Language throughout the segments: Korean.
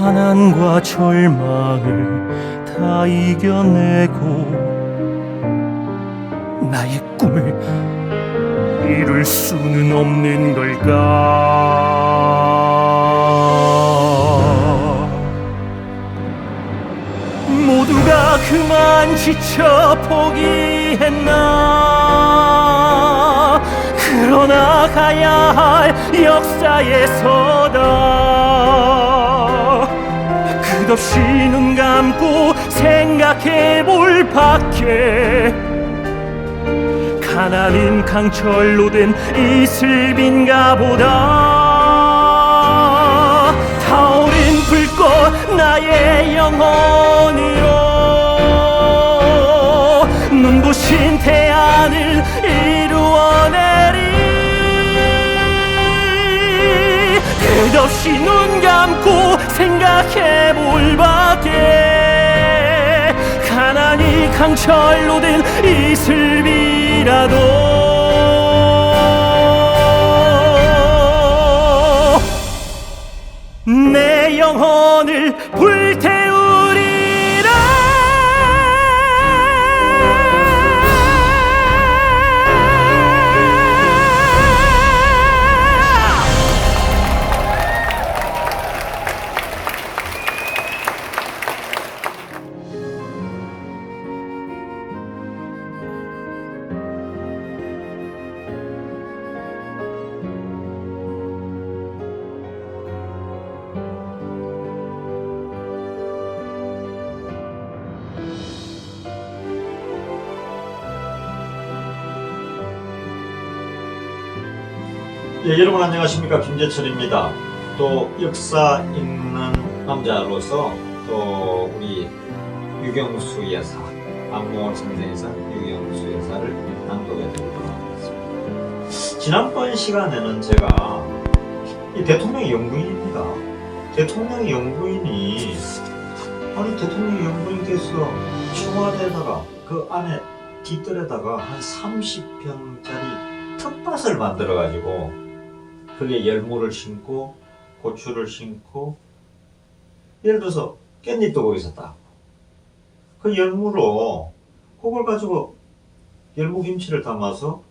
가난과 절망을 다 이겨내고 나의 꿈을 이룰 수는 없는 걸까? 모두가 그만 지쳐 포기했나? 그러나 가야 할 역사에 서다 끝없이 눈 감고 생각해 볼 밖에 가난은 강철로 된 이슬빈가 보다 타오른 불꽃 나의 영혼으로 눈부신 태양을 이루어내리 끝없이 눈 감고 생각해 볼 밖에 가난이 강철로 된 이슬비라도 내 영혼을 불태우리라. 예, 여러분 안녕하십니까. 김재철입니다. 또 역사 있는 남자로서 또 우리 유경수 여사, 박모월 선생에서 유경수 여사를 낭독해 드리도록 하겠습니다. 지난번 시간에는 제가 이 대통령의 영부인입니다. 대통령의 영부인이 아니 대통령의 영부인께서 청와대에다가 그 안에 뒷뜰에다가 한 30평짜리 텃밭을 만들어 가지고 거기에 열무를 심고 고추를 심고 예를 들어서 깻잎도 거기서 따고 그 열무로 그걸 가지고 열무김치를 담아서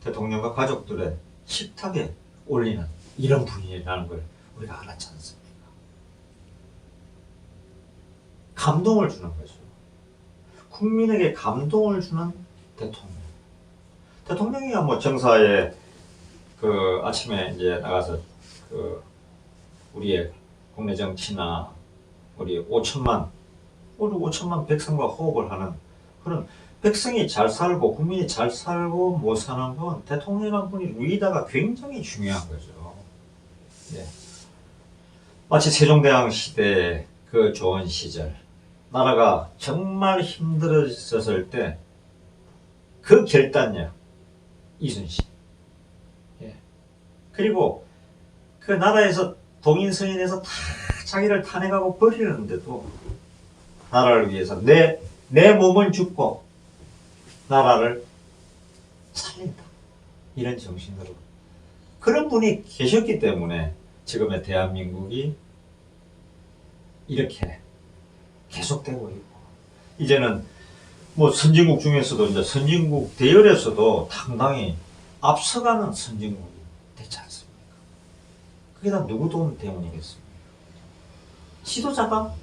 대통령과 가족들의 식탁에 올리는 이런 분이라는 걸 우리가 알았지 않습니까? 감동을 주는 거죠. 국민에게 감동을 주는 대통령. 대통령이야 뭐 정사에 그 아침에 이제 나가서 그 우리의 국내 정치나 우리 5천만 백성과 호흡을 하는 그런 백성이 잘 살고 국민이 잘 살고 못 사는 건 대통령이라는 분이 리더가 굉장히 중요한 거죠. 네. 마치 세종대왕 시대 그 좋은 시절 나라가 정말 힘들어졌을 때 그 결단력 이순신. 예. 그리고 그 나라에서 동인서인에서 다 자기를 탄핵하고 버리는데도 나라를 위해서 내 몸을 죽고 나라를 살린다. 이런 정신으로. 그런 분이 계셨기 때문에 지금의 대한민국이 이렇게 계속되고 있고 이제는 뭐 선진국 중에서도 이제 선진국 대열에서도 당당히 앞서가는 선진국이 됐지 않습니까? 그게 다 누구 도움 때문이겠습니까? 지도자가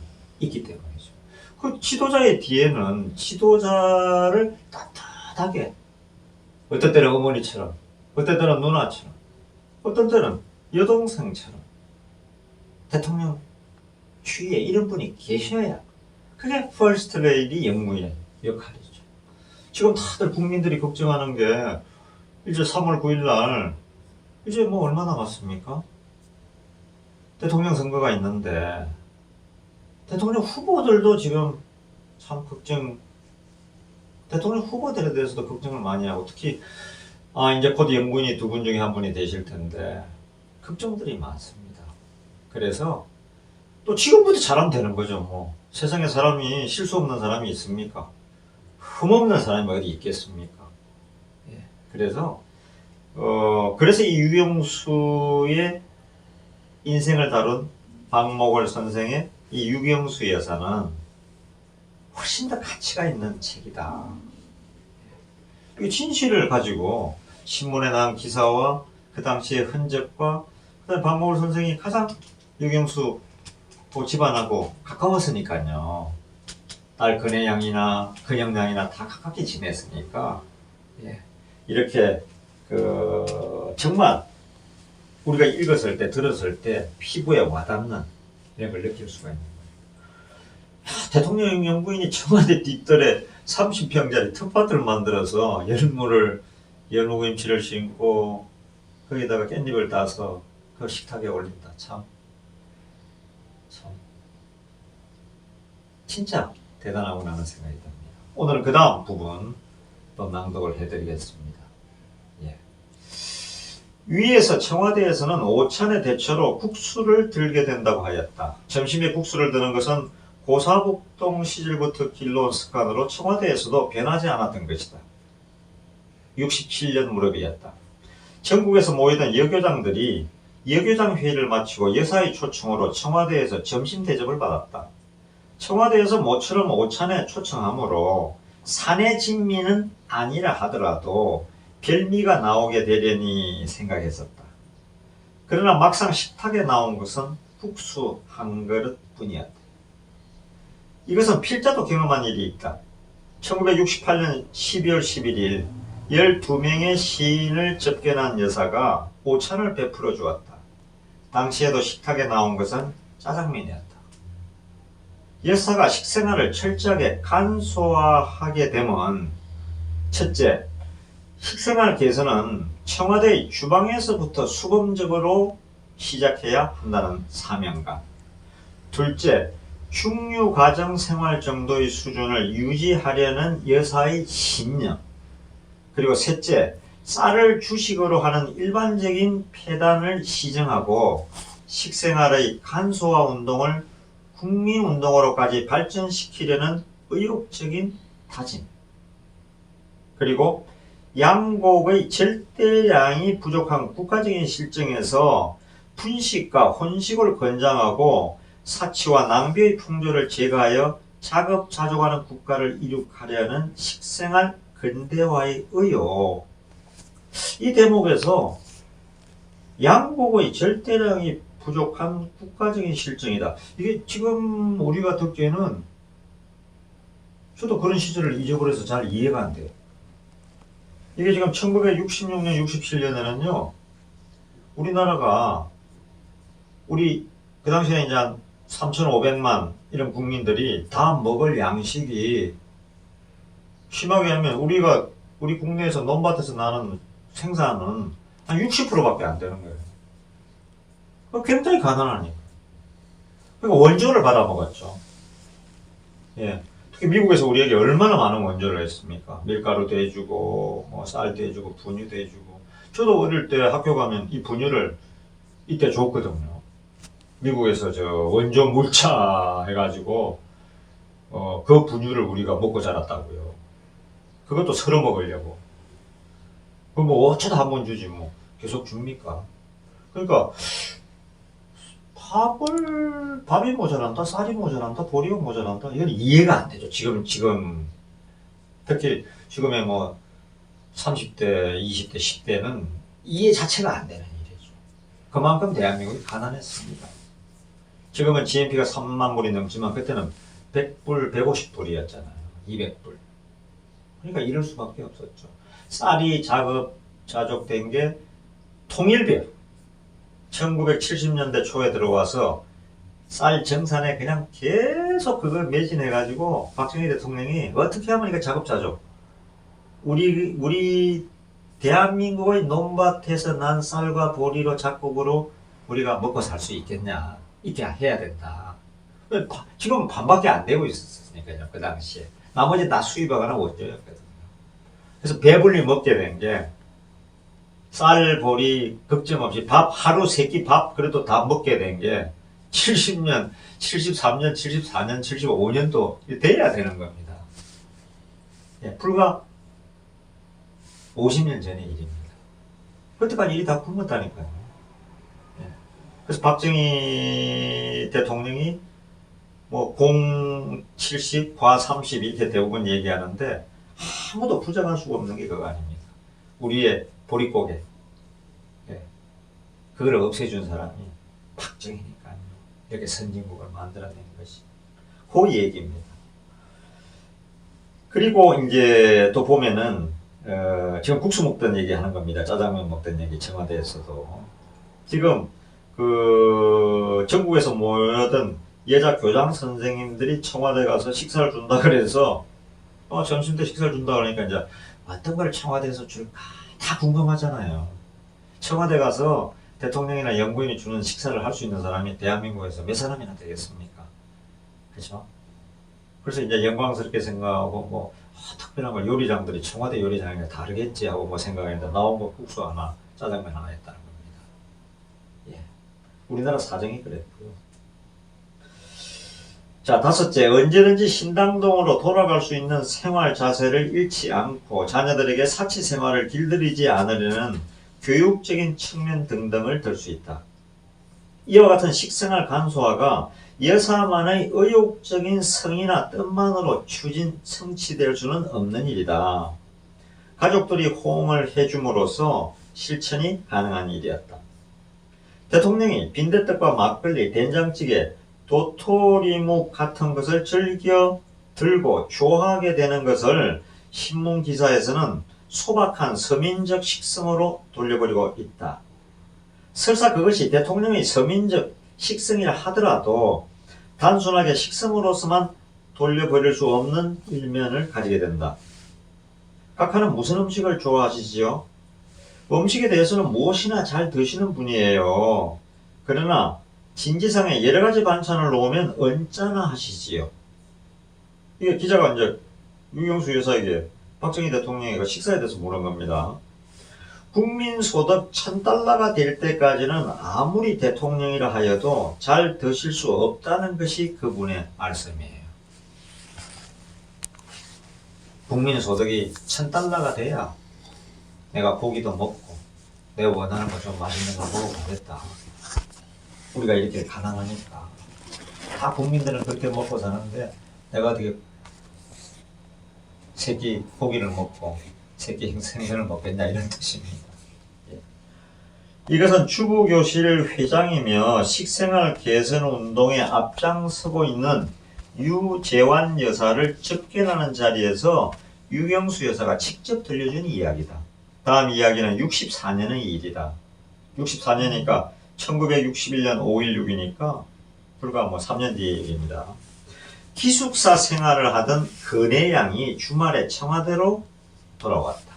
있기 때문이죠. 그 지도자의 뒤에는 지도자를 따뜻하게 어떤 때는 어머니처럼 어떤 때는 누나처럼 어떤 때는 여동생처럼 대통령 주위에 이런 분이 계셔야 그게 퍼스트 레이디 영무의 역할이죠. 지금 다들 국민들이 걱정하는 게 이제 3월 9일 날 이제 뭐 얼마 남았습니까? 대통령 선거가 있는데 대통령 후보들도 지금 참 대통령 후보들에 대해서도 걱정을 많이 하고 특히 이제 곧 영부인이 두 분 중에 한 분이 되실 텐데 걱정들이 많습니다. 그래서 또 지금부터 잘하면 되는 거죠. 뭐 세상에 사람이 실수 없는 사람이 있습니까? 흠없는 사람이 어디 있겠습니까? 예. 그래서 이 유경수의 인생을 다룬 박목월 선생의 이 유경수 여사는 훨씬 더 가치가 있는 책이다. 이 진실을 가지고 신문에 나온 기사와 그 당시의 흔적과 그다음에 박목월 선생이 가장 유경수 집안하고 가까웠으니까요. 딸 근혜양이나 근영양이나 다 가깝게 지냈으니까 이렇게 정말 우리가 읽었을 때 들었을 때 피부에 와닿는 이런 걸 느낄 수가 있는 거예요. 대통령 연구인이 청와대 뒷뜰에 30평짜리 텃밭을 만들어서 열무김치를 심고 거기다가 깻잎을 따서 그 식탁에 올린다. 참 진짜 대단하구나 하는 생각이 듭니다. 오늘은 그 다음 부분 또 낭독을 해드리겠습니다. 위에서 청와대에서는 오찬의 대처로 국수를 들게 된다고 하였다. 점심에 국수를 드는 것은 고사복동 시절부터 길러온 습관으로 청와대에서도 변하지 않았던 것이다. 67년 무렵이었다. 전국에서 모이던 여교장들이 여교장 회의를 마치고 여사의 초청으로 청와대에서 점심 대접을 받았다. 청와대에서 모처럼 오찬에 초청하므로 사내 진미는 아니라 하더라도 별미가 나오게 되려니 생각했었다. 그러나 막상 식탁에 나온 것은 국수 한 그릇 뿐이었다. 이것은 필자도 경험한 일이 있다. 1968년 12월 11일 12명의 시인을 접견한 여사가 오찬을 베풀어 주었다. 당시에도 식탁에 나온 것은 짜장면이었다. 여사가 식생활을 철저하게 간소화하게 되면 첫째, 식생활 개선은 청와대의 주방에서부터 수범적으로 시작해야 한다는 사명감. 둘째, 중류가정 생활 정도의 수준을 유지하려는 여사의 신념. 그리고 셋째, 쌀을 주식으로 하는 일반적인 폐단을 시정하고 식생활의 간소화 운동을 국민운동으로까지 발전시키려는 의욕적인 다짐. 그리고 양곡의 절대량이 부족한 국가적인 실정에서 분식과 혼식을 권장하고 사치와 낭비의 풍조를 제거하여 자급자족하는 국가를 이룩하려는 식생활 근대화의 의욕. 이 대목에서 양곡의 절대량이 부족한 국가적인 실정이다. 이게 지금 우리가 듣기에는 저도 그런 시절을 잊어버려서 잘 이해가 안 돼요. 이게 지금 1966년, 67년에는요, 우리나라가, 그 당시에 이제 한 3,500만 이런 국민들이 다 먹을 양식이, 심하게 하면 우리 국내에서 논밭에서 나는 생산은 한 60%밖에 안 되는 거예요. 굉장히 가난하니까. 그러니까 원조를 받아 먹었죠. 특히 미국에서 우리에게 얼마나 많은 원조를 했습니까? 밀가루도 해주고, 쌀도 해주고, 분유도 해주고. 저도 어릴 때 학교 가면 이 분유를 이때 줬거든요. 미국에서 원조 물차 해가지고, 그 분유를 우리가 먹고 자랐다고요. 그것도 썰어 먹으려고. 어쩌다 한 번 주지 계속 줍니까? 그러니까, 밥이 모자란다, 쌀이 모자란다, 보리가 모자란다. 이건 이해가 안 되죠. 지금, 특히 지금의 30대, 20대, 10대는 이해 자체가 안 되는 일이죠. 그만큼 대한민국이 가난했습니다. 지금은 GNP가 3만 불이 넘지만 그때는 100불, 150불이었잖아요. 200불. 그러니까 이럴 수밖에 없었죠. 쌀이 자족된 게 통일비요. 1970년대 초에 들어와서 쌀 정산에 그냥 계속 그걸 매진해가지고 박정희 대통령이 어떻게 하면 이거 자급자족. 우리 대한민국의 논밭에서 난 쌀과 보리로 작곡으로 우리가 먹고 살 수 있겠냐. 이렇게 해야 된다. 지금 반밖에 안 되고 있었으니까요. 그 당시에. 나머지 다 수입하거나 원조였거든요. 그래서 배불리 먹게 된 게 쌀, 보리, 걱정 없이 밥, 하루 3끼 밥, 그래도 다 먹게 된 게 70년, 73년, 74년, 75년도 돼야 되는 겁니다. 불과 50년 전의 일입니다. 그때까지 일이 다 굶었다니까요. 그래서 박정희 대통령이 뭐 070, 과 30 이렇게 대부분 얘기하는데 아무도 부정할 수가 없는 게 그거 아닙니다. 우리의 보릿고개. 예. 그걸 없애준 사람이 박정희니까요. 이렇게 선진국을 만들어낸 것이. 그 얘기입니다. 그리고 이제 또 보면은, 지금 국수 먹던 얘기 하는 겁니다. 짜장면 먹던 얘기, 청와대에서도. 지금, 전국에서 모여든 여자 교장 선생님들이 청와대 가서 식사를 준다 그래서, 점심 때 식사를 준다 그러니까 이제 어떤 걸 청와대에서 줄까? 다 궁금하잖아요. 청와대 가서 대통령이나 영부인이 주는 식사를 할 수 있는 사람이 대한민국에서 몇 사람이나 되겠습니까? 그렇죠? 그래서 이제 영광스럽게 생각하고 뭐 특별한 걸 요리장들이 청와대 요리장이랑 다르겠지 하고 뭐 생각했는데 나온 거 국수 하나, 짜장면 하나 했다는 겁니다. 예. 우리나라 사정이 그랬고요. 자, 다섯째, 언제든지 신당동으로 돌아갈 수 있는 생활 자세를 잃지 않고 자녀들에게 사치 생활을 길들이지 않으려는 교육적인 측면 등등을 들 수 있다. 이와 같은 식생활 간소화가 여사만의 의욕적인 성의나 뜻만으로 성취될 수는 없는 일이다. 가족들이 호응을 해줌으로써 실천이 가능한 일이었다. 대통령이 빈대떡과 막걸리, 된장찌개, 도토리묵 같은 것을 즐겨 들고 좋아하게 되는 것을 신문 기사에서는 소박한 서민적 식성으로 돌려버리고 있다. 설사 그것이 대통령의 서민적 식성이라 하더라도 단순하게 식성으로서만 돌려버릴 수 없는 일면을 가지게 된다. 각하는 무슨 음식을 좋아하시지요? 음식에 대해서는 무엇이나 잘 드시는 분이에요. 그러나 진지상에 여러 가지 반찬을 놓으면 언짢아 하시지요. 이게 기자가 이제 유경수 여사에게 박정희 대통령이 식사에 대해서 물은 겁니다. 국민소득 1000달러가 될 때까지는 아무리 대통령이라 하여도 잘 드실 수 없다는 것이 그분의 말씀이에요. 국민소득이 1000달러가 돼야 내가 고기도 먹고 내가 원하는 거 좀 맛있는 거 먹어보겠다. 우리가 이렇게 가난하니까 다 국민들은 그렇게 먹고 사는데 내가 어떻게 새끼 고기를 먹고 새끼 생선을 먹겠냐 이런 뜻입니다. 예. 이것은 주부교실 회장이며 식생활 개선 운동에 앞장서고 있는 유재환 여사를 접견하는 자리에서 유경수 여사가 직접 들려준 이야기다. 다음 이야기는 64년의 일이다. 64년이니까 1961년 5.16이니까 불과 뭐 3년 뒤의 얘기입니다. 기숙사 생활을 하던 근혜 양이 주말에 청와대로 돌아왔다.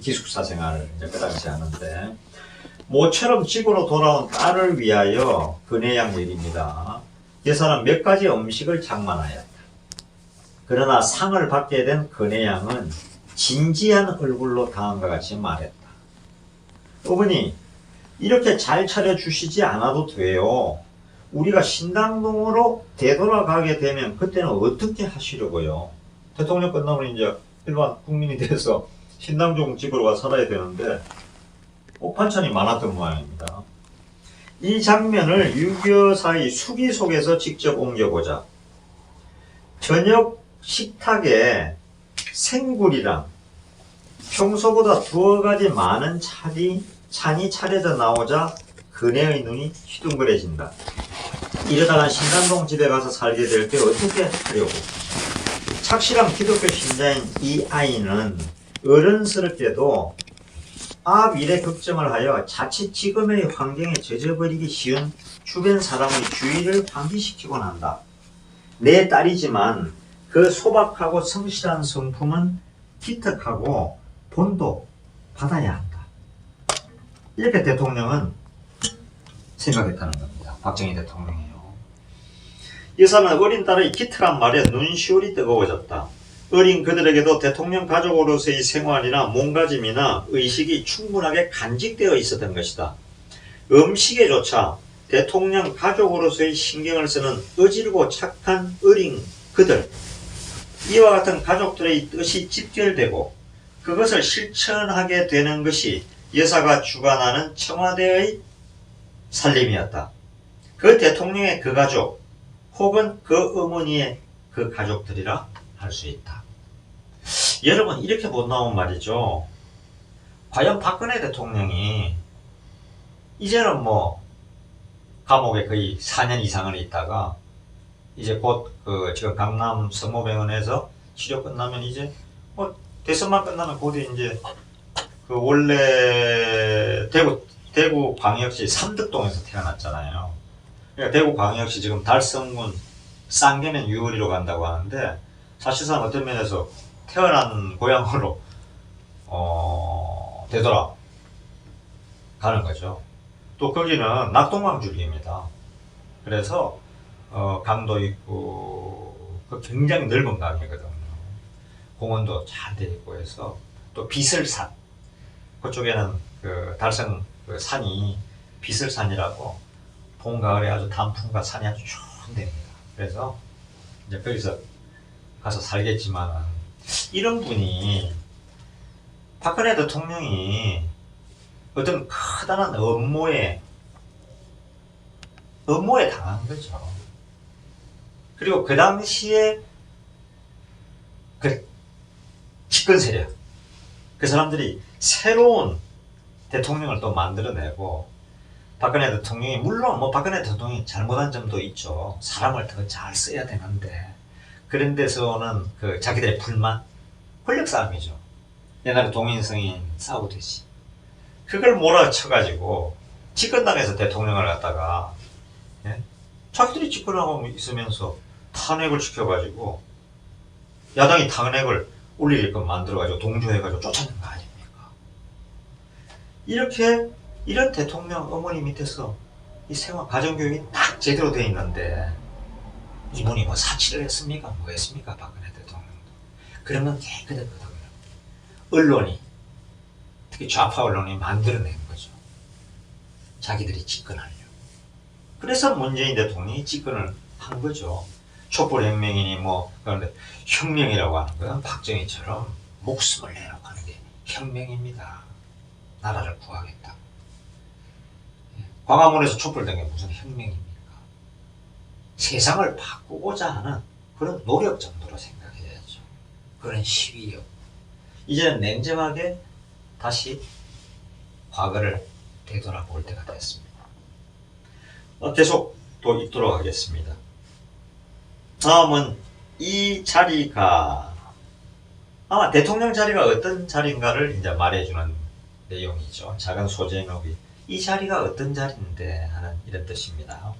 기숙사 생활을 이제 그 당시 하는데 모처럼 집으로 돌아온 딸을 위하여 근혜 양 얘기입니다. 여사는 몇 가지 음식을 장만하였다. 그러나 상을 받게 된 근혜 양은 진지한 얼굴로 다음과 같이 말했다. 어머니, 이렇게 잘 차려주시지 않아도 돼요. 우리가 신당동으로 되돌아가게 되면 그때는 어떻게 하시려고요? 대통령 끝나면 이제 일반 국민이 돼서 신당동 집으로 가 살아야 되는데 반찬이 많았던 모양입니다. 이 장면을 유교사의 수기 속에서 직접 옮겨보자. 저녁 식탁에 생굴이랑 평소보다 2가지 많은 찬이 차려져 나오자 그네의 눈이 휘둥그레진다. 이러다가 신당동 집에 가서 살게 될 때 어떻게 하려고? 착실한 기독교 신자인 이 아이는 어른스럽게도 미래 걱정을 하여 자칫 지금의 환경에 젖어버리기 쉬운 주변 사람의 주의를 환기시키곤 한다. 내 딸이지만 그 소박하고 성실한 성품은 기특하고 본도 받아야 한다. 이렇게 대통령은 생각했다는 겁니다. 박정희 대통령이요. 여사는 어린 딸의 기특한 말에 눈시울이 뜨거워졌다. 어린 그들에게도 대통령 가족으로서의 생활이나 몸가짐이나 의식이 충분하게 간직되어 있었던 것이다. 음식에조차 대통령 가족으로서의 신경을 쓰는 어지르고 착한 어린 그들, 이와 같은 가족들의 뜻이 집결되고 그것을 실천하게 되는 것이 여사가 주관하는 청와대의 살림이었다. 그 대통령의 그 가족 혹은 그 어머니의 그 가족들이라 할 수 있다. 여러분 이렇게 못 나온 말이죠. 과연 박근혜 대통령이 이제는 뭐 감옥에 거의 4년 이상을 있다가 이제 곧 그 지금 강남 성모병원에서 치료 끝나면 이제 뭐 대선만 끝나면 곧 이제 그 원래 대구 광역시 삼덕동에서 태어났잖아요. 그러니까 대구 광역시 지금 달성군 쌍계면 유월이로 간다고 하는데 사실상 어떤 면에서 태어난 고향으로 되돌아 가는 거죠. 또 거기는 낙동강 줄기입니다. 그래서 강도 있고 그 굉장히 넓은 강이거든요. 공원도 잘 돼 있고 해서 또 비설산 그쪽에는 그 달성 그 산이 비설산이라고 봄 가을에 아주 단풍과 산이 아주 좋은 데입니다. 그래서 이제 거기서 가서 살겠지만 이런 분이 박근혜 대통령이 어떤 커다란 업무에 당한 거죠. 그리고 그 당시에 그 집권 세력, 그 사람들이 새로운 대통령을 또 만들어내고 박근혜 대통령이 물론 뭐 박근혜 대통령이 잘못한 점도 있죠. 사람을 더 잘 써야 되는데 그런 데서는 그 자기들의 불만, 권력 싸움이죠. 옛날에 동인성인 싸우듯이 그걸 몰아쳐가지고 집권당에서 대통령을 갖다가 자기들이 집권하고 있으면서 탄핵을 시켜가지고 야당이 탄핵을 올리게끔 만들어가지고 동조해가지고 쫓아낸 거 아닙니까? 이렇게 이런 대통령 어머니 밑에서 이 생활 가정교육이 딱 제대로 돼 있는데 이분이 뭐 사치를 했습니까? 뭐 했습니까? 박근혜 대통령도. 그러면 깨끗했거든요. 언론이 특히 좌파 언론이 만들어낸 거죠. 자기들이 집권하려고. 그래서 문재인 대통령이 집권을 한 거죠. 촛불혁명이니 뭐 그런데 혁명이라고 하는 건 박정희처럼 목숨을 내놓고 하는 게 혁명입니다. 나라를 구하겠다. 광화문에서 촛불된 게 무슨 혁명입니까? 세상을 바꾸고자 하는 그런 노력 정도로 생각해야죠. 그런 시위요. 이제는 냉정하게 다시 과거를 되돌아볼 때가 됐습니다. 계속 또 읽도록 하겠습니다. 다음은 이 자리가 아마 대통령 자리가 어떤 자리인가를 이제 말해주는 내용이죠. 작은 소제목이 이 자리가 어떤 자리인데 하는 이런 뜻입니다.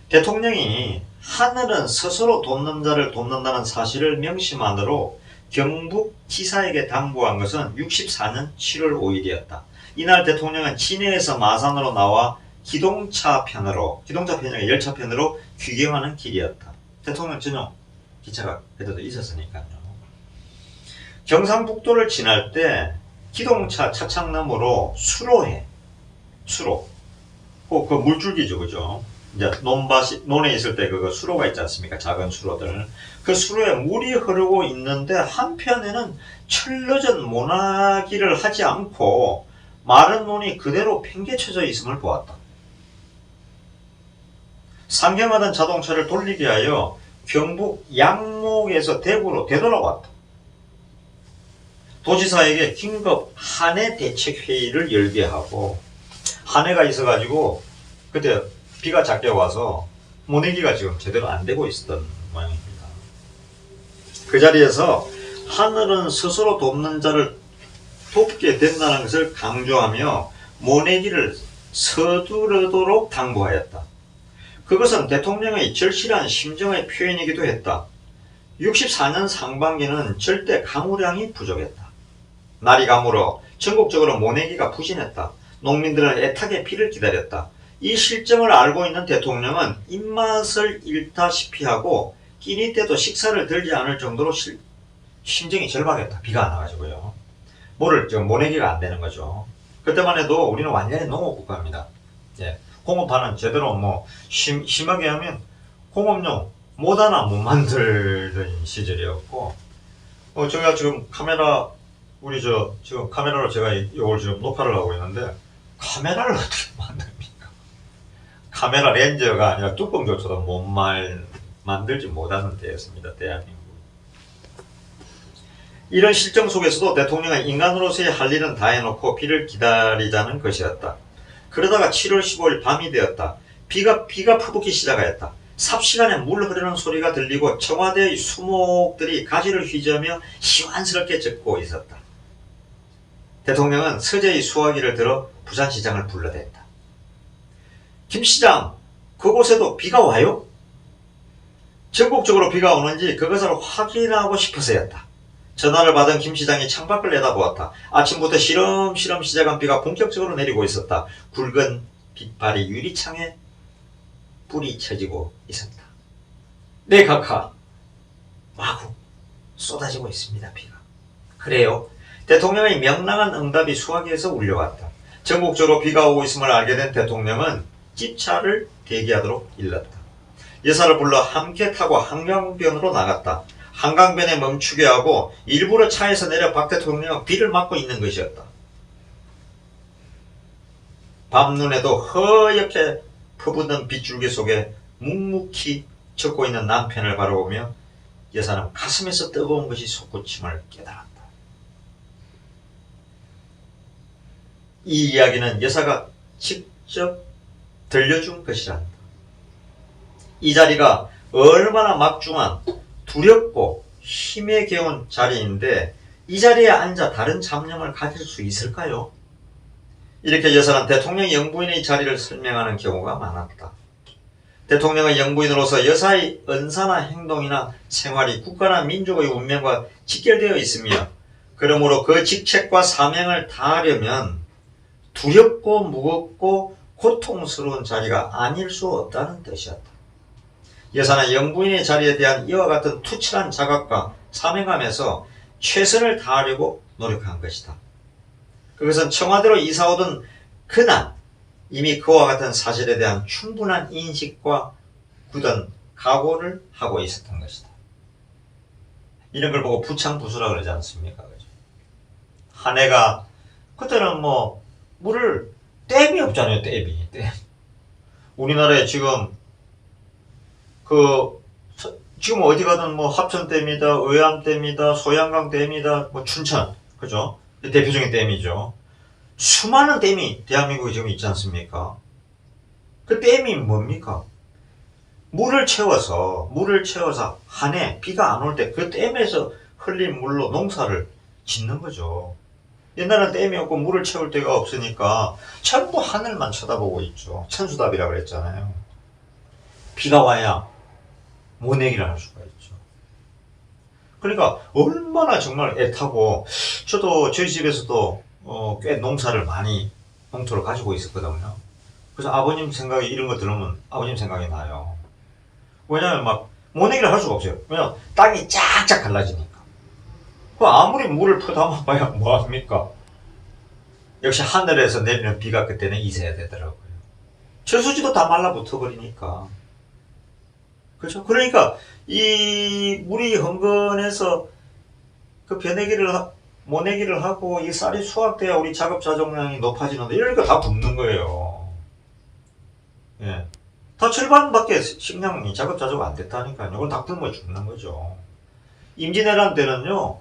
대통령이 하늘은 스스로 돕는 자를 돕는다는 사실을 명심하므로 경북지사에게 당부한 것은 64년 7월 5일이었다. 이날 대통령은 진해에서 마산으로 나와 기동차 편으로 열차편으로 귀경하는 길이었다. 대통령 전용 기차가 그때도 있었으니까요. 경상북도를 지날 때 기동차 차창 너머로 수로 그 물줄기죠, 그죠? 이제 논에 있을 때 그거 수로가 있지 않습니까? 작은 수로들. 그 수로에 물이 흐르고 있는데 한편에는 철러전 모나기를 하지 않고 마른 논이 그대로 팽개쳐져 있음을 보았다. 상경하던 자동차를 돌리게 하여 경북 양목에서 대구로 되돌아왔다. 도지사에게 긴급 한해 대책회의를 열게 하고 한해가 있어가지고 그때 비가 작게 와서 모내기가 지금 제대로 안 되고 있었던 모양입니다. 그 자리에서 하늘은 스스로 돕는 자를 돕게 된다는 것을 강조하며 모내기를 서두르도록 당부하였다. 그것은 대통령의 절실한 심정의 표현이기도 했다. 64년 상반기는 절대 강우량이 부족했다. 날이 가물어 전국적으로 모내기가 부진했다. 농민들은 애타게 비를 기다렸다. 이 실정을 알고 있는 대통령은 입맛을 잃다시피 하고 끼니 때도 식사를 들지 않을 정도로 심정이 절박했다. 비가 안 와가지고요. 지금 모내기가 안 되는 거죠. 그때만 해도 우리는 완전히 농업국가입니다. 예. 공업하는 제대로 심하게 하면 공업용 못 하나 못 만들던 시절이었고, 제가 지금 지금 카메라로 제가 이걸 지금 녹화를 하고 있는데, 카메라를 어떻게 만듭니까? 카메라 렌즈가 아니라 뚜껑조차도 못 만들지 못하는 때였습니다. 대한민국. 이런 실정 속에서도 대통령은 인간으로서의 할 일은 다 해놓고 비를 기다리자는 것이었다. 그러다가 7월 15일 밤이 되었다. 비가 푸붓기 시작하였다. 삽시간에 물 흐르는 소리가 들리고 청와대의 수목들이 가지를 휘저으며 시원스럽게 젖고 있었다. 대통령은 서재의 수화기를 들어 부산시장을 불러댔다. 김 시장, 그곳에도 비가 와요? 전국적으로 비가 오는지 그것을 확인하고 싶어서였다. 전화를 받은 김 시장이 창밖을 내다보았다. 아침부터 시름시름 시작한 비가 본격적으로 내리고 있었다. 굵은 빛발이 유리창에 불이 쳐지고 있었다. 네, 각하. 마구 쏟아지고 있습니다, 비가. 그래요. 대통령의 명랑한 응답이 수화기에서 울려왔다. 전국적으로 비가 오고 있음을 알게 된 대통령은 집차를 대기하도록 일렀다. 여사를 불러 함께 타고 한강변으로 나갔다. 한강변에 멈추게 하고 일부러 차에서 내려 박 대통령은 비를 맞고 있는 것이었다. 밤눈에도 허옇게 퍼붓는 빗줄기 속에 묵묵히 젖고 있는 남편을 바라보며 여사는 가슴에서 뜨거운 것이 솟구침을 깨달았다. 이 이야기는 여사가 직접 들려준 것이란다. 이 자리가 얼마나 막중한 두렵고 힘에 겨운 자리인데 이 자리에 앉아 다른 잡념을 가질 수 있을까요? 이렇게 여사는 대통령 영부인의 자리를 설명하는 경우가 많았다. 대통령의 영부인으로서 여사의 언사나 행동이나 생활이 국가나 민족의 운명과 직결되어 있으며 그러므로 그 직책과 사명을 다하려면 두렵고 무겁고 고통스러운 자리가 아닐 수 없다는 뜻이었다. 여사는 영부인의 자리에 대한 이와 같은 투철한 자각과 사명감에서 최선을 다하려고 노력한 것이다. 그것은 청와대로 이사오던 그날 이미 그와 같은 사실에 대한 충분한 인식과 굳은 각오를 하고 있었던 것이다. 이런 걸 보고 부창부수라 그러지 않습니까? 그죠? 한 해가 그때는 뭐 물을 댐이 없잖아요. 댐이. 우리나라에 지금 지금 어디 가든 뭐 합천댐이다, 의암댐이다, 소양강댐이다, 뭐 춘천, 그죠? 대표적인 댐이죠. 수많은 댐이 대한민국에 지금 있지 않습니까? 그 댐이 뭡니까? 물을 채워서 한 해 비가 안 올 때 그 댐에서 흘린 물로 농사를 짓는 거죠. 옛날에는 댐이 없고 물을 채울 데가 없으니까 전부 하늘만 쳐다보고 있죠. 천수답이라고 그랬잖아요. 비가 와야 모내기를 할 수가 있죠. 그러니까 얼마나 정말 애타고 저희 집에서도 꽤 농사를 많이 농토를 가지고 있었거든요. 그래서 아버님 생각이 이런 거 들으면 아버님 생각이 나요. 왜냐면 막 모내기를 할 수가 없어요. 왜냐면 땅이 쫙쫙 갈라지니까. 아무리 물을 퍼담아 봐야 뭐합니까? 역시 하늘에서 내리는 비가 그때는 있어야 되더라고요. 저수지도 다 말라붙어 버리니까. 그렇죠? 그러니까 이 물이 흥건해서 그 모내기를 하고 이 쌀이 수확돼야 우리 작업자족량이 높아지는데 이러니까 다 붓는 거예요. 예. 다 절반밖에 식량이 작업자족 안 됐다니까요. 이건 다 굶어 죽는 거죠. 임진왜란 때는요,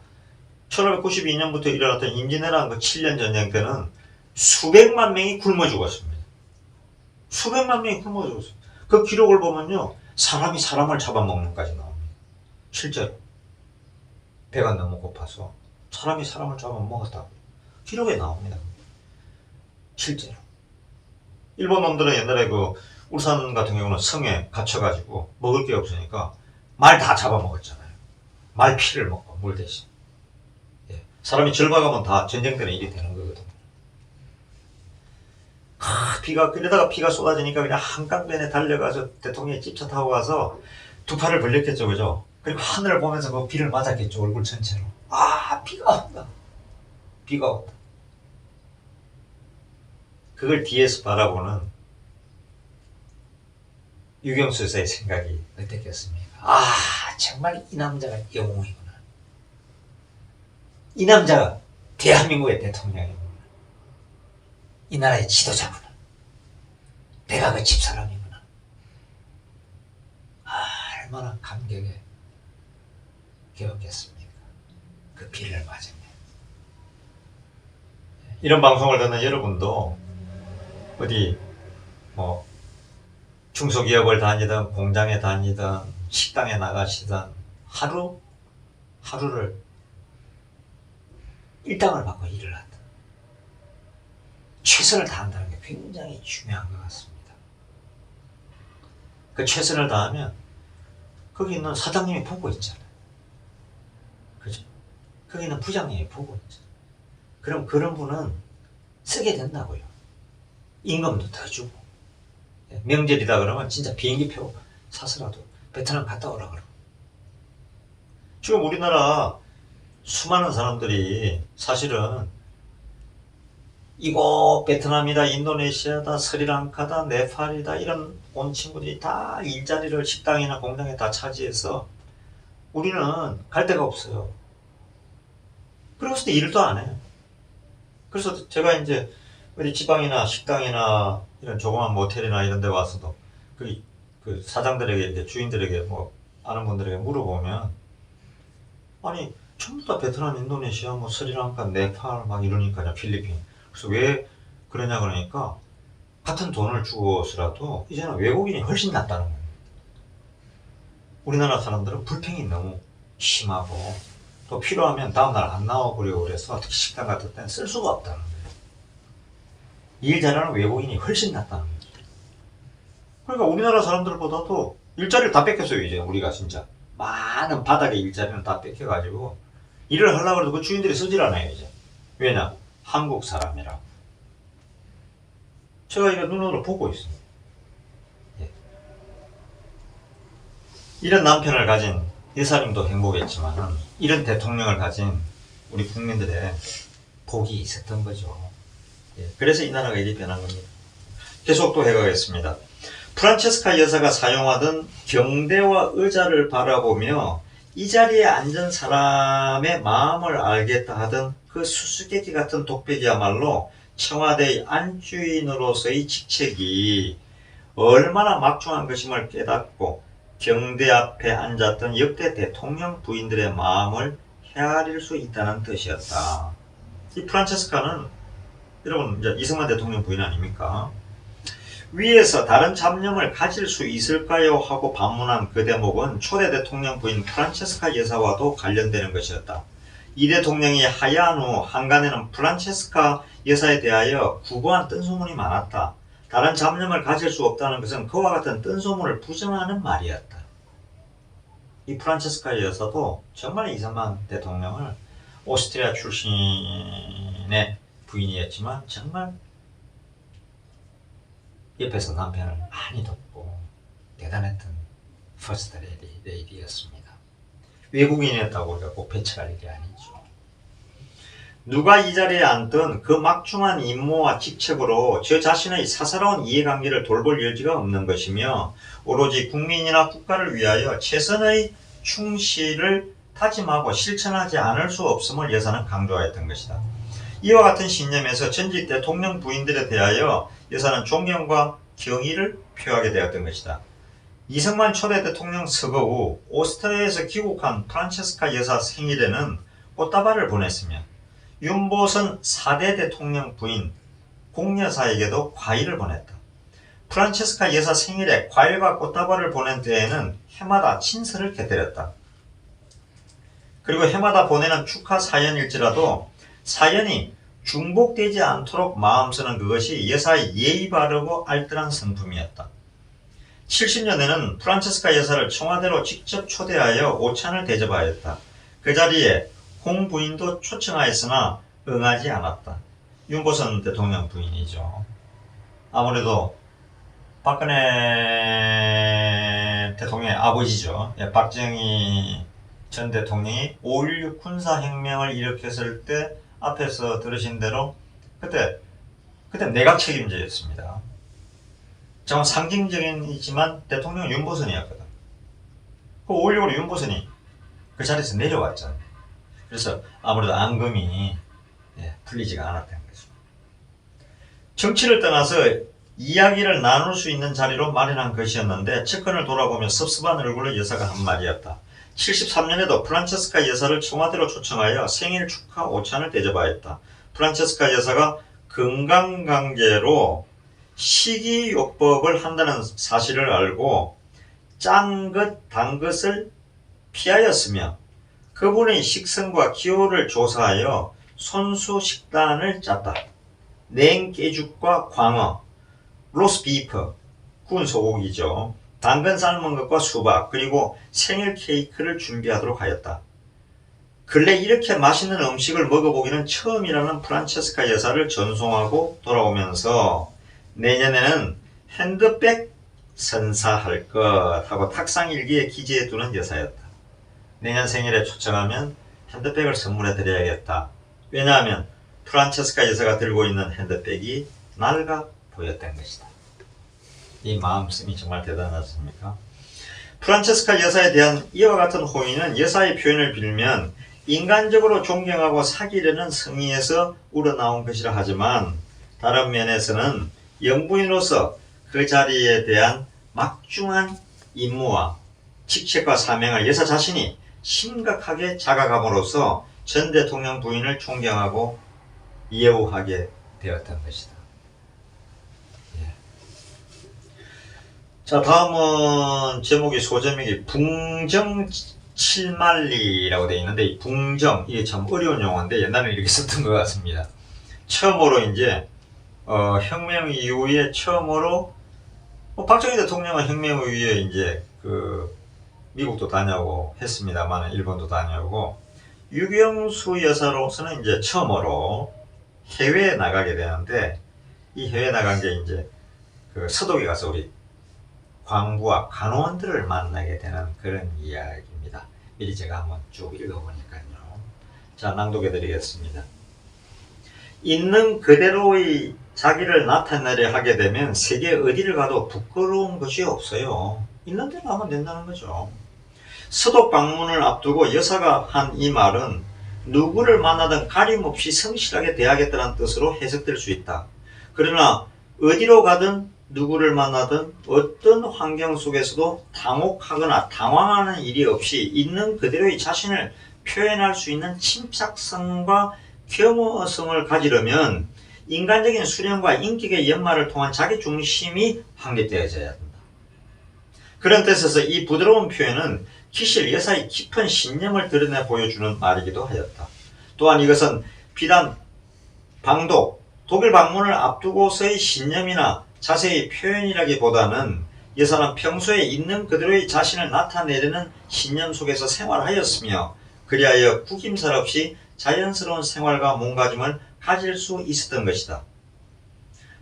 1592년부터 일어났던 임진왜란 그 7년 전쟁 때는 수백만 명이 굶어 죽었습니다. 수백만 명이 굶어 죽었어요. 그 기록을 보면요, 사람이 사람을 잡아먹는까지 나옵니다. 실제로. 배가 너무 고파서 사람이 사람을 잡아먹었다고. 기록에 나옵니다. 실제로. 일본 놈들은 옛날에 울산 같은 경우는 성에 갇혀가지고 먹을 게 없으니까 말 다 잡아먹었잖아요. 말 피를 먹고, 물 대신. 예. 사람이 절박하면 다 전쟁 때는 일이 되는 거거든요. 그러다가 비가 쏟아지니까 그냥 한강변에 달려가서 대통령이 집차 타고 가서 두 팔을 벌렸겠죠, 그죠? 그리고 하늘을 보면서 그 비를 맞았겠죠, 얼굴 전체로. 비가 온다. 비가 온다. 그걸 뒤에서 바라보는 유경수 여사의 생각이 어땠겠습니까? 정말 이 남자가 영웅이구나. 이 남자가 대한민국의 대통령이구나. 이 나라의 지도자구나. 내가 그 집사람이구나. 얼마나 감격에 겨웠겠습니까? 그 비를 맞으면. 이런 방송을 듣는 여러분도 어디 뭐 중소기업을 다니든 공장에 다니든 식당에 나가시든 하루를 일당을 받고 일을 한다. 최선을 다한다는 게 굉장히 중요한 것 같습니다. 그 최선을 다하면 거기 있는 사장님이 보고 있잖아요. 그죠? 거기 있는 부장님이 보고 있잖아요. 그럼 그런 분은 쓰게 된다고요. 임금도 더 주고. 명절이다 그러면 진짜 비행기표 사서라도 베트남 갔다 오라 그러고. 지금 우리나라 수많은 사람들이 사실은 이곳 베트남이다, 인도네시아다, 스리랑카다, 네팔이다 이런 온 친구들이 다 일자리를 식당이나 공장에 다 차지해서 우리는 갈 데가 없어요. 그래서 일도 안 해요. 그래서 제가 이제 어디 지방이나 식당이나 이런 조그만 모텔이나 이런 데 와서도 그 사장들에게, 이제 주인들에게 뭐 아는 분들에게 물어보면 아니 전부 다 베트남, 인도네시아, 뭐 스리랑카, 네팔 막 이러니까요, 필리핀. 그래서 왜 그러냐 그러니까 같은 돈을 주고서라도 이제는 외국인이 훨씬 낫다는 거예요. 우리나라 사람들은 불평이 너무 심하고 또 필요하면 다음날 안 나와버리고 그래서 특히 식당 같은 데는 쓸 수가 없다는 거예요. 일 잘하는 외국인이 훨씬 낫다는 거죠. 그러니까 우리나라 사람들보다도 일자리를 다 뺏겼어요. 이제 우리가 진짜 많은 바닥의 일자리는 다 뺏겨가지고 일을 하려고 해도 그 주인들이 쓰질 않아요. 이제 왜냐? 한국 사람이라. 제가 이거 눈으로 보고 있습니다. 예. 이런 남편을 가진 여사님도 행복했지만 이런 대통령을 가진 우리 국민들의 복이 있었던 거죠. 예. 그래서 이 나라가 이리 변한 겁니다. 계속 또 해가겠습니다. 프란체스카 여사가 사용하던 경대와 의자를 바라보며 이 자리에 앉은 사람의 마음을 알겠다 하던 그 수수께끼 같은 독백이야말로 청와대의 안주인으로서의 직책이 얼마나 막중한 것임을 깨닫고 경대 앞에 앉았던 역대 대통령 부인들의 마음을 헤아릴 수 있다는 뜻이었다. 이 프란체스카는 여러분 이제 이승만 대통령 부인 아닙니까? 위에서 다른 잡념을 가질 수 있을까요? 하고 반문한 그 대목은 초대 대통령 부인 프란체스카 여사와도 관련되는 것이었다. 이 대통령이 하야한 후 한간에는 프란체스카 여사에 대하여 구구한 뜬소문이 많았다. 다른 잡념을 가질 수 없다는 것은 그와 같은 뜬소문을 부정하는 말이었다. 이 프란체스카 여사도 정말 이승만 대통령을 오스트리아 출신의 부인이었지만 정말 옆에서 남편을 많이 돕고 대단했던 퍼스트 레이디였습니다. 외국인이었다고 우리가 꼭 배척할 일이 아니죠. 누가 이 자리에 앉든 그 막중한 임무와 직책으로 저 자신의 사사로운 이해관계를 돌볼 여지가 없는 것이며 오로지 국민이나 국가를 위하여 최선의 충실을 다짐하고 실천하지 않을 수 없음을 여사는 강조하였던 것이다. 이와 같은 신념에서 전직 대통령 부인들에 대하여 여사는 존경과 경의를 표하게 되었던 것이다. 이승만 초대 대통령 서거 후 오스트리아에서 귀국한 프란체스카 여사 생일에는 꽃다발을 보냈으며 윤보선 4대 대통령 부인 공여사에게도 과일을 보냈다. 프란체스카 여사 생일에 과일과 꽃다발을 보낸 데에는 해마다 친서를 곁들였다. 그리고 해마다 보내는 축하 사연일지라도 사연이 중복되지 않도록 마음 쓰는 그것이 여사의 예의 바르고 알뜰한 성품이었다. 70년에는 프란체스카 여사를 청와대로 직접 초대하여 오찬을 대접하였다. 그 자리에 홍 부인도 초청하였으나 응하지 않았다. 윤보선 대통령 부인이죠. 아무래도 박근혜 대통령의 아버지죠. 박정희 전 대통령이 5.16 군사혁명을 일으켰을 때 앞에서 들으신 대로 그때 내각 책임자였습니다. 정말 상징적이지만 대통령 윤보선이었거든. 그 5.16으로 윤보선이 그 자리에서 내려왔잖아요. 그래서 아무래도 앙금이 풀리지가 않았던 거죠. 정치를 떠나서 이야기를 나눌 수 있는 자리로 마련한 것이었는데 측근을 돌아보며 섭섭한 얼굴로 여사가 한 말이었다. 73년에도 프란체스카 여사를 청와대로 초청하여 생일 축하 오찬을 대접하였다. 프란체스카 여사가 건강관계로 식이요법을 한다는 사실을 알고 짠 것, 단 것을 피하였으며 그분의 식성과 기호를 조사하여 손수 식단을 짰다. 냉깨죽과 광어, 로스비프, 구운 소고기죠. 당근 삶은 것과 수박, 그리고 생일 케이크를 준비하도록 하였다. 근래 이렇게 맛있는 음식을 먹어보기는 처음이라는 프란체스카 여사를 전송하고 돌아오면서 내년에는 핸드백 선사할 것 하고 탁상일기에 기재해두는 여사였다. 내년 생일에 초청하면 핸드백을 선물해 드려야겠다. 왜냐하면 프란체스카 여사가 들고 있는 핸드백이 낡아 보였던 것이다. 이 마음씀이 정말 대단하지 않습니까? 프란체스카 여사에 대한 이와 같은 호의는 여사의 표현을 빌면 인간적으로 존경하고 사귀려는 성의에서 우러나온 것이라 하지만 다른 면에서는 영부인으로서 그 자리에 대한 막중한 임무와 직책과 사명을 여사 자신이 심각하게 자각함으로써 전 대통령 부인을 존경하고 예우하게 되었던 것이다. 예. 자, 다음은 제목이 소제목이 붕정칠만리라고 되어 있는데 이 붕정 이게 참 어려운 용어인데 옛날에 이렇게 썼던 것 같습니다. 처음으로 이제 혁명 이후에 처음으로 박정희 대통령은 혁명 이후에 이제 미국도 다녀오고 했습니다만 일본도 다녀오고 유경수 여사로서는 이제 처음으로 해외에 나가게 되는데 이 해외에 나간 게 이제 서독에 가서 우리 광부와 간호원들을 만나게 되는 그런 이야기입니다. 미리 제가 한번 쭉 읽어보니까요. 자, 낭독해 드리겠습니다. 있는 그대로의 자기를 나타내려 하게 되면 세계 어디를 가도 부끄러운 것이 없어요. 있는 대로 하면 된다는 거죠. 서독 방문을 앞두고 여사가 한 이 말은 누구를 만나든 가림없이 성실하게 대하겠다는 뜻으로 해석될 수 있다. 그러나 어디로 가든 누구를 만나든 어떤 환경 속에서도 당혹하거나 당황하는 일이 없이 있는 그대로의 자신을 표현할 수 있는 침착성과 겸허성을 가지려면 인간적인 수련과 인격의 연마를 통한 자기 중심이 확립되어져야 된다. 그런 뜻에서 이 부드러운 표현은 기실 여사의 깊은 신념을 드러내 보여주는 말이기도 하였다. 또한 이것은 비단 방독, 독일 방문을 앞두고서의 신념이나 자세의 표현이라기보다는 여사는 평소에 있는 그대로의 자신을 나타내려는 신념 속에서 생활하였으며 그리하여 구김살 없이 자연스러운 생활과 몸가짐을 가질 수 있었던 것이다.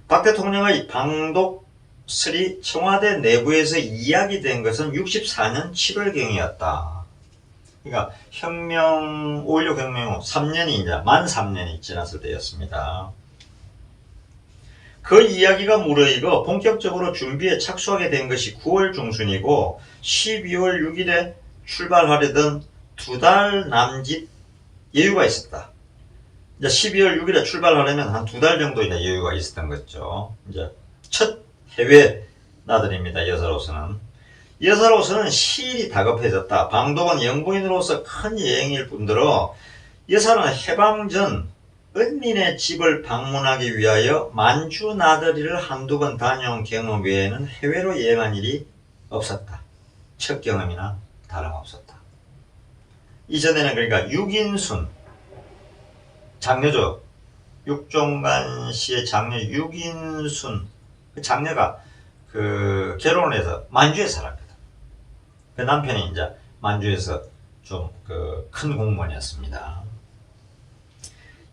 박 대통령의 방독설이 청와대 내부에서 이야기된 것은 64년 7월경이었다. 그러니까 5.16 혁명 후 3년이 이제 만 3년이 지났을 때였습니다. 그 이야기가 무르익어 본격적으로 준비에 착수하게 된 것이 9월 중순이고 12월 6일에 출발하려던 2달 남짓 여유가 있었다. 이제 12월 6일에 출발하려면 한 2달 정도 이제 여유가 있었던 거죠. 이제 첫 해외 나들입니다. 여사로서는. 여사로서는 시일이 다급해졌다. 방독은 영부인으로서 큰 여행일 뿐더러 여사는 해방 전 언니네 집을 방문하기 위하여 만주 나들이를 한두 번 다녀온 경험 외에는 해외로 여행한 일이 없었다. 첫 경험이나 다름없었다. 이전에는 그러니까 육인순, 장녀죠. 육종관 씨의 장녀 육인순, 그 장녀가 결혼을 해서 만주에 살았거든. 그 남편이 이제 만주에서 좀 큰 공무원이었습니다.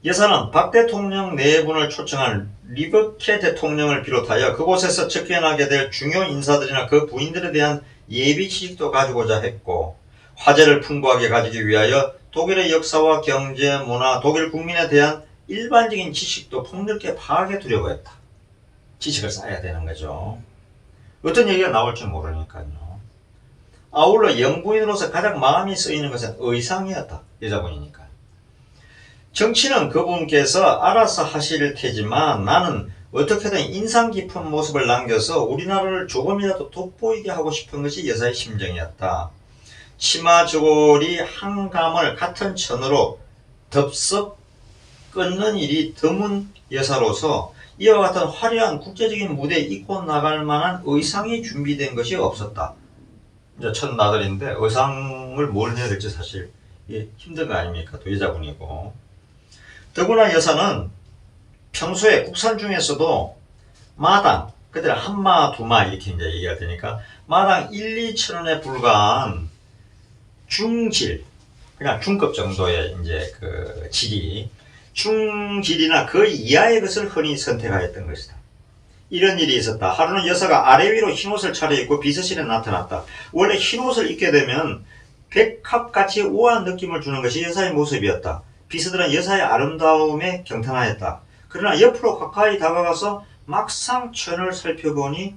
여사는 박 대통령 네 분을 초청한 리버케 대통령을 비롯하여 그곳에서 접견하게 될 중요 인사들이나 그 부인들에 대한 예비 지식도 가지고자 했고 화제를 풍부하게 가지기 위하여 독일의 역사와 경제, 문화, 독일 국민에 대한 일반적인 지식도 폭넓게 파악해 두려고 했다. 지식을 쌓아야 되는 거죠. 어떤 얘기가 나올지 모르니까요. 아울러 영부인으로서 가장 마음이 쓰이는 것은 의상이었다. 여자분이니까. 정치는 그분께서 알아서 하실 테지만 나는 어떻게든 인상 깊은 모습을 남겨서 우리나라를 조금이라도 돋보이게 하고 싶은 것이 여사의 심정이었다. 치마 저고리 한 감을 같은 천으로 덥석 끊는 일이 드문 여사로서 이와 같은 화려한 국제적인 무대에 입고 나갈 만한 의상이 준비된 것이 없었다. 이제 첫 나들인데 의상을 뭘 해야 될지 사실 힘든 거 아닙니까? 또 여자분이고. 더구나 여사는 평소에 국산 중에서도 마당, 그때 한마, 두마 이렇게 이제 얘기가 되니까 마당 1, 2천 원에 불과한 중질, 그냥 중급 정도의 이제 그 질이 중질이나 그 이하의 것을 흔히 선택하였던 것이다. 이런 일이 있었다. 하루는 여사가 아래 위로 흰옷을 차려입고 비서실에 나타났다. 원래 흰옷을 입게 되면 백합같이 우아한 느낌을 주는 것이 여사의 모습이었다. 비서들은 여사의 아름다움에 경탄하였다. 그러나 옆으로 가까이 다가가서 막상 천을 살펴보니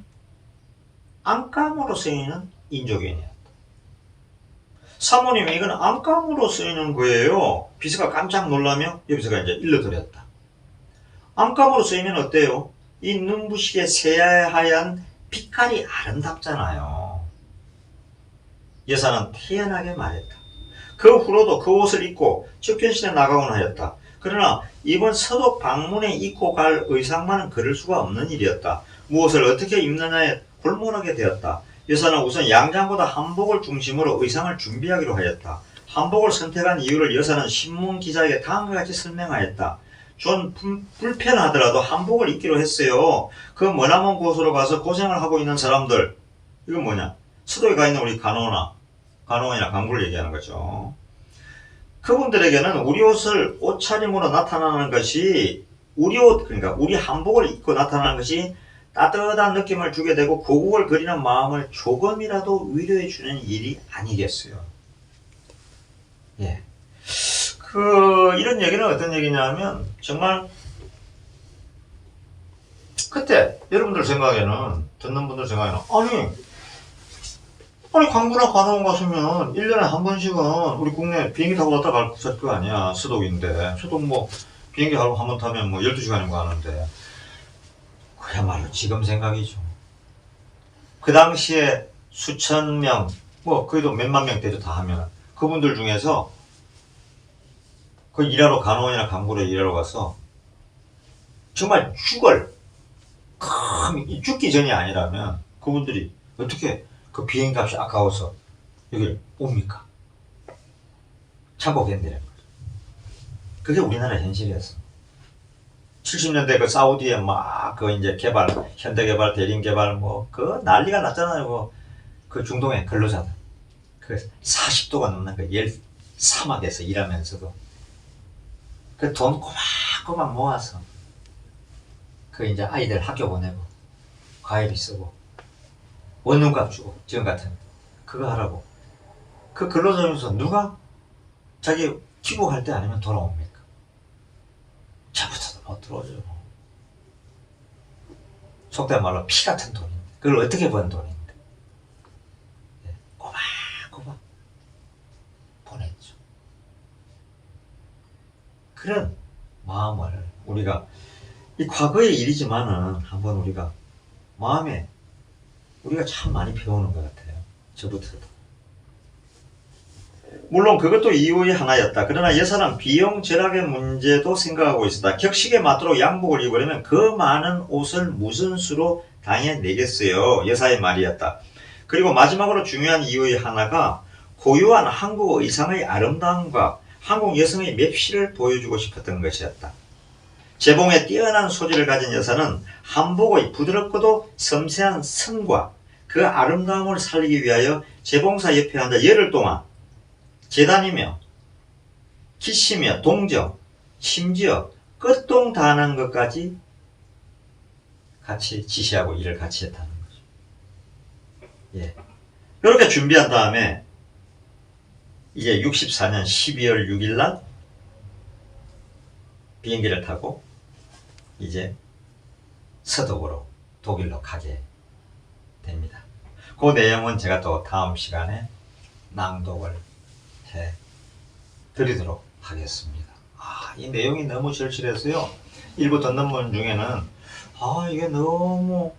안감으로 쓰이는 인조견이었다. 사모님, 이건 안감으로 쓰이는 거예요. 비서가 깜짝 놀라며 여기서가 이제 일러드렸다. 안감으로 쓰이면 어때요? 이 눈부시게 새하얀 빛깔이 아름답잖아요. 여사는 태연하게 말했다. 그 후로도 그 옷을 입고 접견실에 나가곤 하였다. 그러나 이번 서독 방문에 입고 갈 의상만은 그럴 수가 없는 일이었다. 무엇을 어떻게 입느냐에 골몰하게 되었다. 여사는 우선 양장보다 한복을 중심으로 의상을 준비하기로 하였다. 한복을 선택한 이유를 여사는 신문 기자에게 다음과 같이 설명하였다. 전 불편하더라도 한복을 입기로 했어요. 그 머나먼 곳으로 가서 고생을 하고 있는 사람들, 이건 뭐냐? 서독에 가 있는 우리 간호원이나 간부를 얘기하는 거죠. 그분들에게는 우리 옷을 옷차림으로 나타나는 것이 그러니까 우리 한복을 입고 나타나는 것이 따뜻한 느낌을 주게 되고 고국을 그리는 마음을 조금이라도 위로해 주는 일이 아니겠어요. 예. 이런 얘기는 어떤 얘기냐면, 정말, 그때, 여러분들 생각에는, 듣는 분들 생각에는, 아니, 광부나 간호원 갔으면 1년에 한 번씩은 우리 국내 비행기 타고 왔다 갈 거 아니야. 수독인데. 수독 비행기 한 번 타면 12시간이면 가는데. 그야말로 지금 생각이죠. 그 당시에 수천 명, 그래도 몇만 명 되죠, 다 하면. 그분들 중에서 그 일하러 간호원이나 간부로 일하러 가서 정말 죽기 전이 아니라면 그분들이 어떻게 그 비행값이 아까워서 여기를 옵니까? 참고견되는 거죠. 그게 우리나라 현실이었어. 70년대 그 사우디에 이제 현대개발, 대림개발, 난리가 났잖아요. 그 중동의 근로자들. 그 40도가 넘는 그 사막에서 일하면서도 그 돈 꼬박꼬박 모아서 그 이제 아이들 학교 보내고 과외비 쓰고 원룸값 주고 지금 같은 그거 하라고. 그 근로자 중에서 누가 자기 귀국할 때 아니면 돌아옵니까? 저부터도 못 들어오죠. 속된 말로 피 같은 돈인데 그걸 어떻게 번 돈인데 꼬박꼬박 보냈죠. 그런 마음을 우리가 이 과거의 일이지만은 한번 우리가 마음에 우리가 참 많이 배우는 것 같아요. 저부터도. 물론 그것도 이유의 하나였다. 그러나 여사는 비용 절약의 문제도 생각하고 있었다. 격식에 맞도록 양복을 입으려면 그 많은 옷을 무슨 수로 당해내겠어요. 여사의 말이었다. 그리고 마지막으로 중요한 이유의 하나가 고유한 한국 의상의 아름다움과 한국 여성의 맵시를 보여주고 싶었던 것이었다. 재봉에 뛰어난 소질을 가진 여사는 한복의 부드럽고도 섬세한 선과 그 아름다움을 살리기 위하여 재봉사 옆에 앉아 열흘 동안 재단이며 키시며 동정, 심지어 끝동 다하는 것까지 같이 지시하고 일을 같이 했다는 거죠. 예. 이렇게 준비한 다음에 이제 64년 12월 6일 날 비행기를 타고 이제 서독으로 독일로 가게 됩니다. 그 내용은 제가 또 다음 시간에 낭독을 해 드리도록 하겠습니다. 이 내용이 너무 절실해서요. 일부 듣는 분 중에는 이게 너무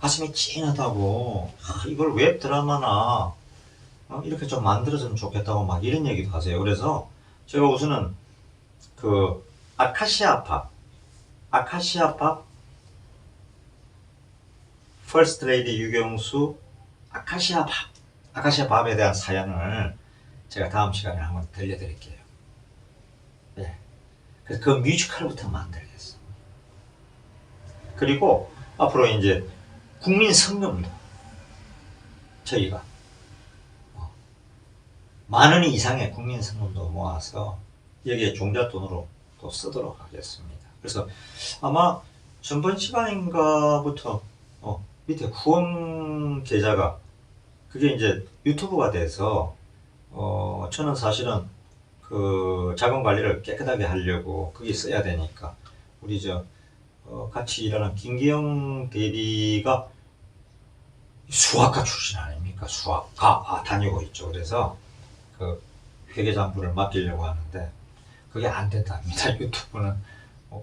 가슴이 찡하다고, 이걸 웹 드라마나 이렇게 좀 만들어주면 좋겠다고 막 이런 얘기도 하세요. 그래서 제가 우선은 그 아카시아팝 퍼스트 레이디 유경수 아카시아팝에 대한 사연을 제가 다음 시간에 한번 들려드릴게요. 네. 그래서 그 뮤지컬부터 만들겠습니다. 그리고 앞으로 이제 국민 성명도 저희가 만원 이상의 국민 성명도 모아서 여기에 종잣돈으로 또 쓰도록 하겠습니다. 그래서 아마 전번 시간인가부터 밑에 후원 계좌가 그게 이제 유튜브가 돼서 저는 사실은 그 자금 관리를 깨끗하게 하려고 그게 써야 되니까 우리 같이 일하는 김기영 대리가 수학과 출신 아닙니까? 수학과 다니고 있죠. 그래서 그 회계장부를 맡기려고 하는데 그게 안 된답니다. 유튜브는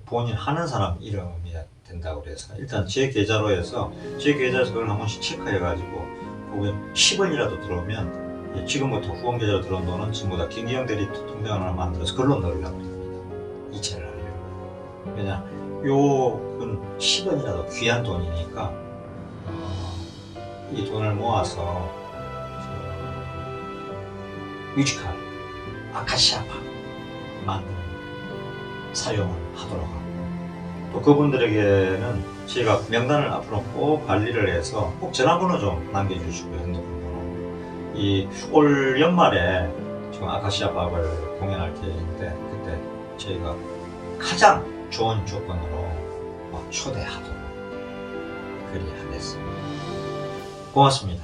본인 하는 사람 이름이야 된다고 그래서 일단 제 계좌로 해서 제 계좌에서 그걸 한 번씩 체크해 가지고 거기에 10원이라도 들어오면 지금부터 후원 계좌로 들어온 돈은 전부 다 김기영 대리 통장을 하나 만들어서 그걸로 넣으려고 합니다. 이체를 하려고. 왜냐 요건 10원이라도 귀한 돈이니까 이 돈을 모아서 뮤지컬 아카시아팝 만드는 사용을 하도록 하고 또 그분들에게는 저희가 명단을 앞으로 꼭 관리를 해서 꼭 전화번호 좀 남겨주시고요. 핸드폰번호. 이 올 연말에 지금 아카시아팝을 공연할 계획인데 그때 저희가 가장 좋은 조건으로 초대하도록 그리 하겠습니다. 고맙습니다.